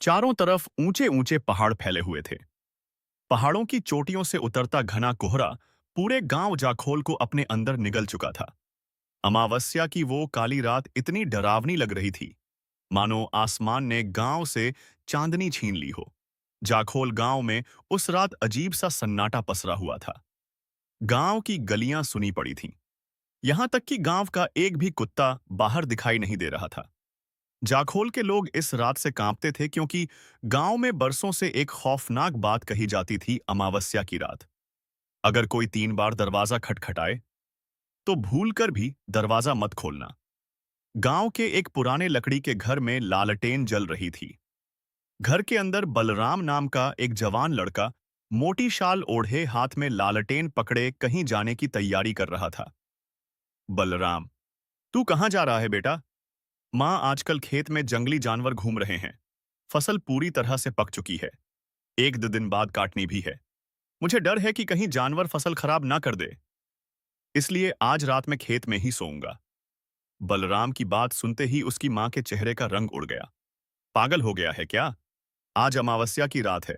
चारों तरफ ऊंचे ऊंचे पहाड़ फैले हुए थे। पहाड़ों की चोटियों से उतरता घना कोहरा पूरे गांव जाखोल को अपने अंदर निगल चुका था। अमावस्या की वो काली रात इतनी डरावनी लग रही थी, मानो आसमान ने गांव से चांदनी छीन ली हो। जाखोल गांव में उस रात अजीब सा सन्नाटा पसरा हुआ था। गांव की गलियां सुनी पड़ी थीं, यहां तक कि गांव का एक भी कुत्ता बाहर दिखाई नहीं दे रहा था। जाखोल के लोग इस रात से कांपते थे क्योंकि गांव में बरसों से एक खौफनाक बात कही जाती थी। अमावस्या की रात अगर कोई 3 बार दरवाजा खटखटाए तो भूलकर भी दरवाजा मत खोलना। गांव के एक पुराने लकड़ी के घर में लालटेन जल रही थी। घर के अंदर बलराम नाम का एक जवान लड़का मोटी शाल ओढ़े हाथ में लालटेन पकड़े कहीं जाने की तैयारी कर रहा था। बलराम, तू कहाँ जा रहा है बेटा? माँ, आजकल खेत में जंगली जानवर घूम रहे हैं। फसल पूरी तरह से पक चुकी है, 1-2 दिन बाद काटनी भी है। मुझे डर है कि कहीं जानवर फसल खराब ना कर दे, इसलिए आज रात में खेत में ही सोऊंगा। बलराम की बात सुनते ही उसकी माँ के चेहरे का रंग उड़ गया। पागल हो गया है क्या? आज अमावस्या की रात है।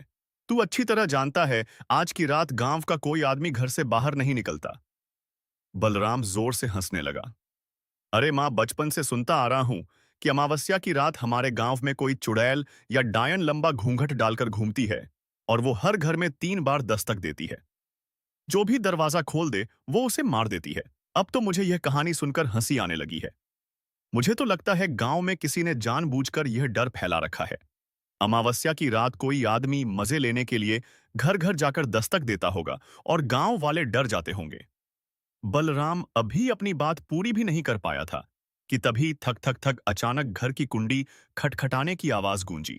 तू अच्छी तरह जानता है आज की रात गांव का कोई आदमी घर से बाहर नहीं निकलता। बलराम जोर से हंसने लगा। अरे माँ, बचपन से सुनता आ रहा हूं कि अमावस्या की रात हमारे गांव में कोई चुड़ैल या डायन लंबा घूंघट डालकर घूमती है और वो हर घर में 3 बार दस्तक देती है। जो भी दरवाजा खोल दे वो उसे मार देती है। अब तो मुझे यह कहानी सुनकर हंसी आने लगी है। मुझे तो लगता है गांव में किसी ने जानबूझकर यह डर फैला रखा है। अमावस्या की रात कोई आदमी मजे लेने के लिए घर घर जाकर दस्तक देता होगा और गांव वाले डर जाते होंगे। बलराम अभी अपनी बात पूरी भी नहीं कर पाया था कि तभी थक थक थक अचानक घर की कुंडी खटखटाने की आवाज गूंजी।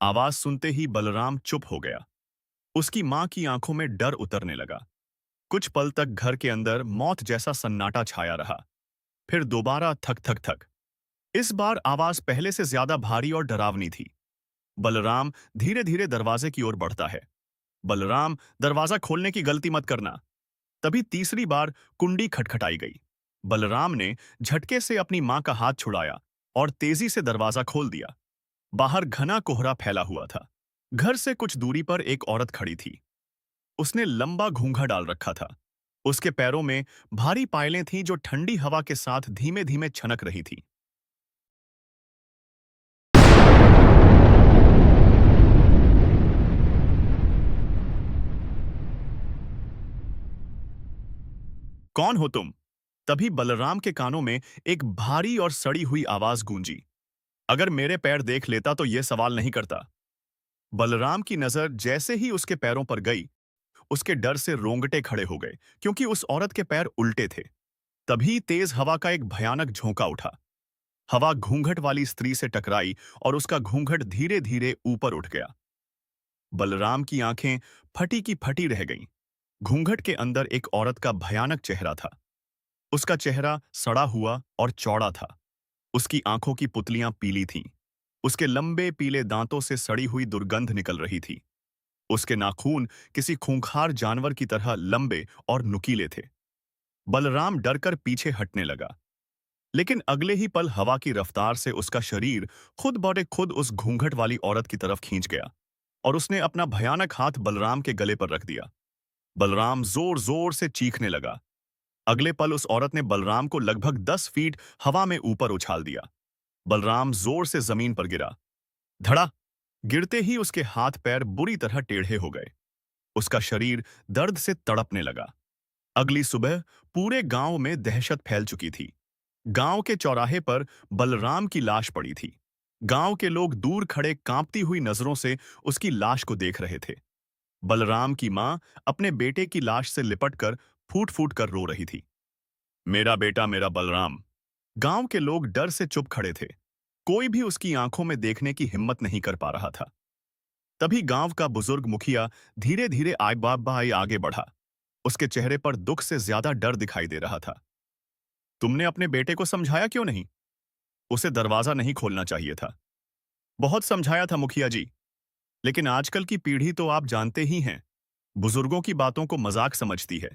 आवाज सुनते ही बलराम चुप हो गया। उसकी मां की आंखों में डर उतरने लगा। कुछ पल तक घर के अंदर मौत जैसा सन्नाटा छाया रहा। फिर दोबारा थक थक थक। इस बार आवाज पहले से ज्यादा भारी और डरावनी थी। बलराम धीरे धीरे दरवाजे की ओर बढ़ता है। बलराम, दरवाजा खोलने की गलती मत करना। तभी तीसरी बार कुंडी खटखटाई गई। बलराम ने झटके से अपनी मां का हाथ छुड़ाया और तेजी से दरवाजा खोल दिया। बाहर घना कोहरा फैला हुआ था। घर से कुछ दूरी पर एक औरत खड़ी थी। उसने लंबा घूंघा डाल रखा था। उसके पैरों में भारी पायलें थीं जो ठंडी हवा के साथ धीमे धीमे छनक रही थी। कौन हो तुम? तभी बलराम के कानों में एक भारी और सड़ी हुई आवाज गूंजी। अगर मेरे पैर देख लेता तो यह सवाल नहीं करता। बलराम की नजर जैसे ही उसके पैरों पर गई, उसके डर से रोंगटे खड़े हो गए क्योंकि उस औरत के पैर उल्टे थे। तभी तेज हवा का एक भयानक झोंका उठा। हवा घूंघट वाली स्त्री से टकराई और उसका घूंघट धीरे धीरे ऊपर उठ गया। बलराम की आंखें फटी की फटी रह गईं। घूंघट के अंदर एक औरत का भयानक चेहरा था। उसका चेहरा सड़ा हुआ और चौड़ा था। उसकी आंखों की पुतलियां पीली थीं। उसके लंबे पीले दांतों से सड़ी हुई दुर्गंध निकल रही थी। उसके नाखून किसी खूंखार जानवर की तरह लंबे और नुकीले थे। बलराम डरकर पीछे हटने लगा, लेकिन अगले ही पल हवा की रफ्तार से उसका शरीर खुद बौटे खुद उस घूंघट वाली औरत की तरफ खींच गया और उसने अपना भयानक हाथ बलराम के गले पर रख दिया। बलराम जोर जोर से चीखने लगा। अगले पल उस औरत ने बलराम को लगभग 10 फीट हवा में ऊपर उछाल दिया। बलराम जोर से जमीन पर गिरा। धड़ा! गिरते ही उसके हाथ पैर बुरी तरह टेढ़े हो गए। उसका शरीर दर्द से तड़पने लगा। अगली सुबह पूरे गांव में दहशत फैल चुकी थी। गांव के चौराहे पर बलराम की लाश पड़ी थी। गांव के लोग दूर खड़े कांपती हुई नजरों से उसकी लाश को देख रहे थे। बलराम की मां अपने बेटे की लाश से लिपटकर फूट फूट कर रो रही थी। मेरा बेटा, मेरा बलराम। गांव के लोग डर से चुप खड़े थे। कोई भी उसकी आंखों में देखने की हिम्मत नहीं कर पा रहा था। तभी गांव का बुजुर्ग मुखिया धीरे धीरे आगे बढ़ा। उसके चेहरे पर दुख से ज्यादा डर दिखाई दे रहा था। तुमने अपने बेटे को समझाया क्यों नहीं? उसे दरवाजा नहीं खोलना चाहिए था। बहुत समझाया था मुखिया जी, लेकिन आजकल की पीढ़ी तो आप जानते ही हैं, बुजुर्गों की बातों को मजाक समझती है।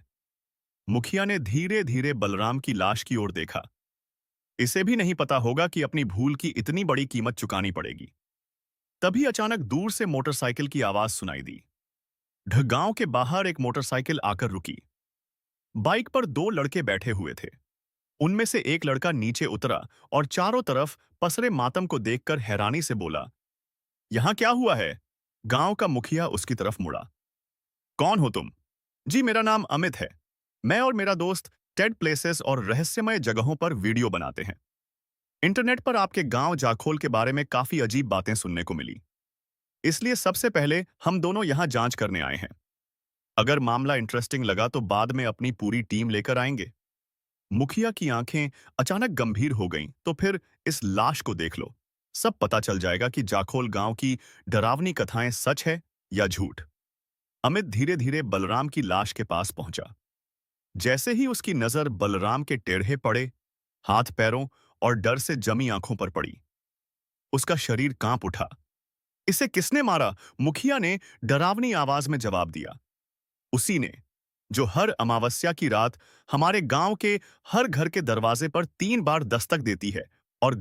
मुखिया ने धीरे धीरे बलराम की लाश की ओर देखा। इसे भी नहीं पता होगा कि अपनी भूल की इतनी बड़ी कीमत चुकानी पड़ेगी। तभी अचानक दूर से मोटरसाइकिल की आवाज सुनाई दी। गांव के बाहर एक मोटरसाइकिल आकर रुकी। बाइक पर दो लड़के बैठे हुए थे। उनमें से एक लड़का नीचे उतरा और चारों तरफ पसरे मातम को देखकर हैरानी से बोला, यहां क्या हुआ है? गांव का मुखिया उसकी तरफ मुड़ा। कौन हो तुम? जी, मेरा नाम अमित है। मैं और मेरा दोस्त टेड प्लेसेस और रहस्यमय जगहों पर वीडियो बनाते हैं। इंटरनेट पर आपके गांव जाखोल के बारे में काफी अजीब बातें सुनने को मिली। इसलिए सबसे पहले हम दोनों यहां जांच करने आए हैं। अगर मामला इंटरेस्टिंग लगा तो बाद में अपनी पूरी टीम लेकर आएंगे। मुखिया की आंखें अचानक गंभीर हो गईं। तो फिर इस लाश को देख लो। सब पता चल जाएगा कि जाखोल गांव की डरावनी कथाएं सच है या झूठ। अमित धीरे धीरे बलराम की लाश के पास पहुंचा। जैसे ही उसकी नजर बलराम के टेढ़े पड़े हाथ पैरों और डर से जमी आंखों पर पड़ी, उसका शरीर कांप उठा। इसे किसने मारा? मुखिया ने डरावनी आवाज में जवाब दिया। उसी ने, जो हर अमावस्या की रात हमारे गांव के हर घर के दरवाजे पर 3 बार दस्तक देती है और